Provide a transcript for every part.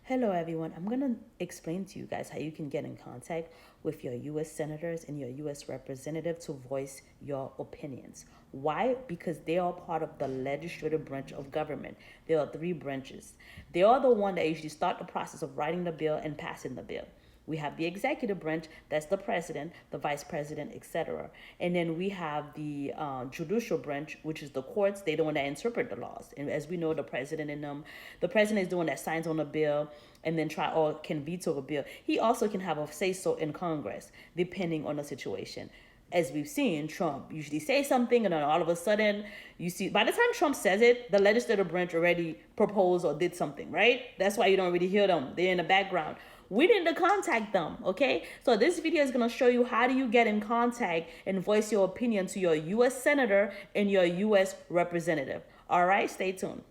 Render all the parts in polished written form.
Hello, everyone. I'm going to explain to you guys how you can get in contact with your U.S. senators and your U.S. representative to voice your opinions. Why? Because they are part of the legislative branch of government. There are three branches. They are the one that usually start the process of writing the bill and passing the bill. We have the executive branch, that's the president, the vice president, etc. And then we have the judicial branch, which is the courts. They're the one that interpret the laws. And as we know, the president is the one that signs on a bill and then try or can veto a bill. He also can have a say so in Congress, depending on the situation. As we've seen, Trump usually say something, and then all of a sudden, you see, by the time Trump says it, the legislative branch already proposed or did something, right? That's why you don't really hear them. They're in the background. We need to contact them, okay? So this video is going to show you how do you get in contact and voice your opinion to your U.S. senator and your U.S. representative. All right, stay tuned.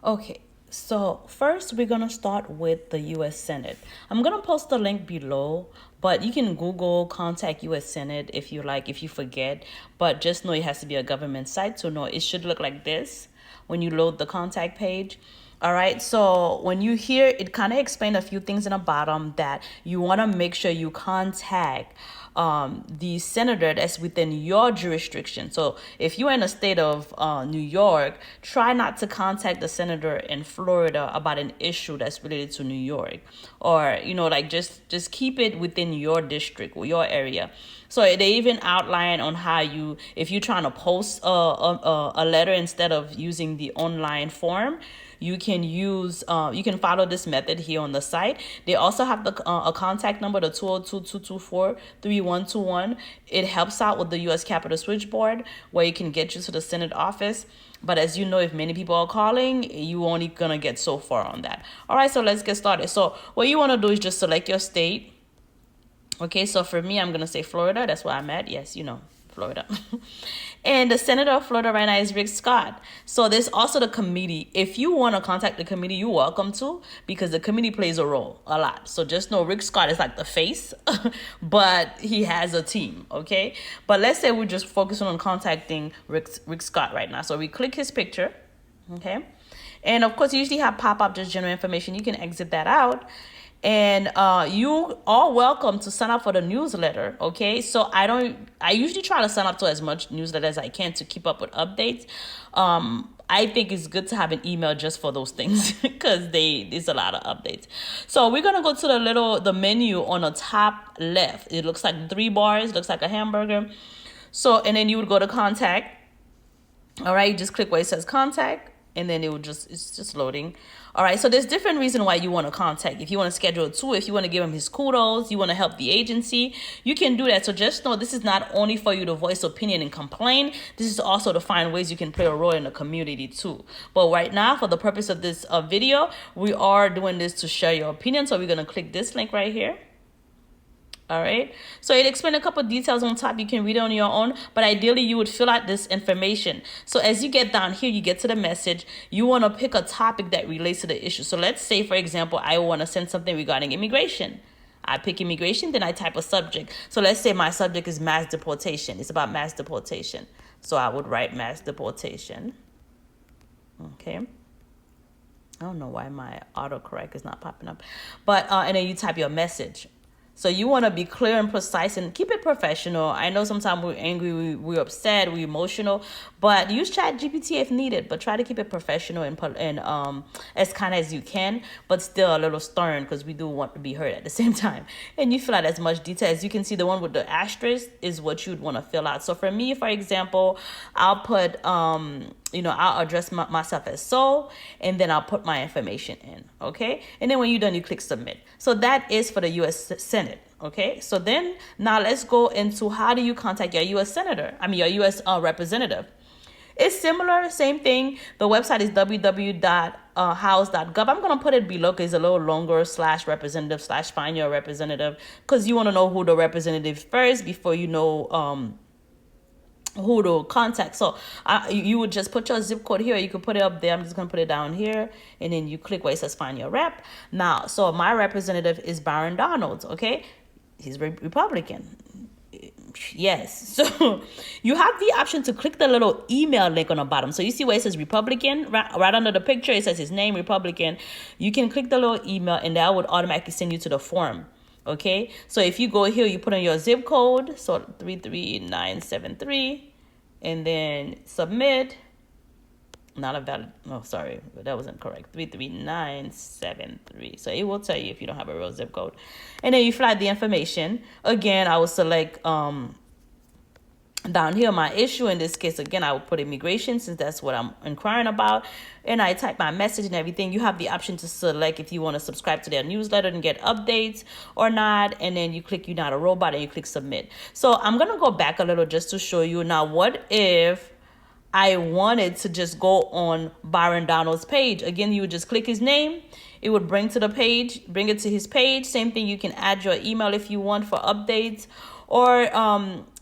Okay, so first we're gonna start with the U.S. Senate. I'm gonna post the link below, but you can Google contact U.S. Senate if you like, if you forget. But just know it has to be a government site, so no, it should look like this when you load the contact page. All right, so when you hear it kind of explain a few things in the bottom that you want to make sure you contact the senator that's within your jurisdiction. So if you're in the state of New York, try not to contact the senator in Florida about an issue that's related to New York, or like just keep it within your district or your area. So they even outline on how if you're trying to post a letter instead of using the online form, you can follow this method here on the site. They also have a contact number, the 202-224-3121. It helps out with the U.S. Capitol Switchboard, where it can get you to the Senate office. But as you know, if many people are calling, you only gonna get so far on that. All right, so let's get started. So what you want to do is just select your state. Okay, so for me, I'm going to say Florida. That's where I'm at. Yes, Florida. And the senator of Florida right now is Rick Scott. So there's also the committee. If you want to contact the committee, you're welcome to, because the committee plays a role a lot. So just know Rick Scott is like the face, but he has a team, okay? But let's say we're just focusing on contacting Rick Scott right now. So we click his picture, okay? And of course, you usually have pop-up just general information. You can exit that out. And you are welcome to sign up for the newsletter, okay? So I usually try to sign up to as much newsletter as I can to keep up with updates. I think it's good to have an email just for those things, because there's a lot of updates. So we're gonna go to the menu on the top left. It looks like 3 bars, looks like a hamburger. So, and then you would go to contact. All right, you just click where it says contact, and then it's just loading. All right, so there's different reasons why you want to contact. If you want to schedule a tour, if you want to give him his kudos, you want to help the agency, you can do that. So just know this is not only for you to voice opinion and complain. This is also to find ways you can play a role in the community too. But right now, for the purpose of this video, we are doing this to share your opinion. So we're going to click this link right here. All right, so it explains a couple of details on top. You can read it on your own, but ideally you would fill out this information. So as you get down here, you get to the message, you want to pick a topic that relates to the issue. So let's say, for example, I want to send something regarding immigration. I pick immigration, then I type a subject. So let's say my subject is mass deportation. It's about mass deportation. So I would write mass deportation. Okay. I don't know why my autocorrect is not popping up. But, and then you type your message. So you want to be clear and precise and keep it professional. I know sometimes we're angry, we're upset, we're emotional, but use ChatGPT if needed. But try to keep it professional and as kind as you can, but still a little stern, because we do want to be heard at the same time. And you fill out as much detail as you can see. The one with the asterisk is what you'd want to fill out. So for me, for example, I'll put I'll address myself as so, and then I'll put my information in, okay? And then when you're done, you click submit. So that is for the U.S. Senate, okay? So then now let's go into how do you contact your U.S. your U.S. representative. It's similar, same thing. The website is www.house.gov. I'm going to put it below because it's a little longer, /representative /find your representative, because you want to know who the representative first before you know who to contact. So you would just put your zip code here. You could put it up there. I'm just going to put it down here. And then you click where it says find your rep. Now, so my representative is Byron Donalds, okay? He's Republican. Yes. So you have the option to click the little email link on the bottom. So you see where it says Republican, right under the picture, it says his name, Republican. You can click the little email and that would automatically send you to the form. Okay. So if you go here, you put in your zip code, so 33973, and then submit. Not a valid, no, sorry, that wasn't correct. 33973. So it will tell you if you don't have a real zip code. And then you fill out the information. Again, I will select down here my issue. In this case, again, I will put immigration since that's what I'm inquiring about. And I type my message and everything. You have the option to select if you want to subscribe to their newsletter and get updates or not. And then you click You're Not a Robot and you click submit. So I'm going to go back a little just to show you. Now, what if I wanted to just go on Byron Donald's page? Again, you would just click his name. It would bring it to his page. Same thing, you can add your email if you want for updates, or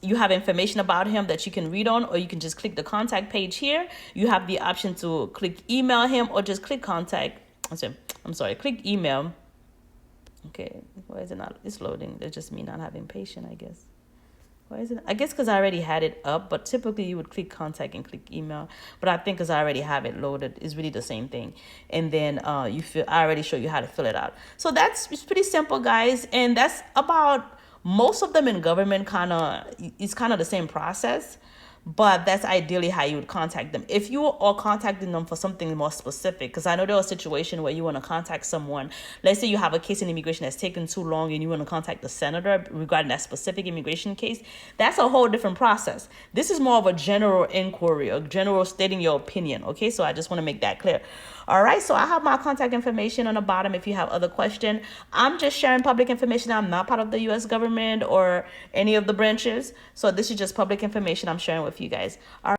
you have information about him that you can read on, or you can just click the contact page here. You have the option to click email him or just click contact. Click email. Okay, why is it not? It's loading. That's just me not having patience, I guess. Why is it? I guess because I already had it up, but typically you would click contact and click email. But I think because I already have it loaded, it's really the same thing. And then I already show you how to fill it out. So it's pretty simple, guys. And that's about most of them in government. It's kind of the same process. But that's ideally how you would contact them. If you are contacting them for something more specific, because I know there was a situation where you want to contact someone. Let's say you have a case in immigration that's taken too long and you want to contact the senator regarding that specific immigration case. That's a whole different process. This is more of a general inquiry, a general stating your opinion. Okay, so I just want to make that clear. All right, so I have my contact information on the bottom if you have other questions. I'm just sharing public information. I'm not part of the U.S. government or any of the branches. So this is just public information I'm sharing with you guys. All right.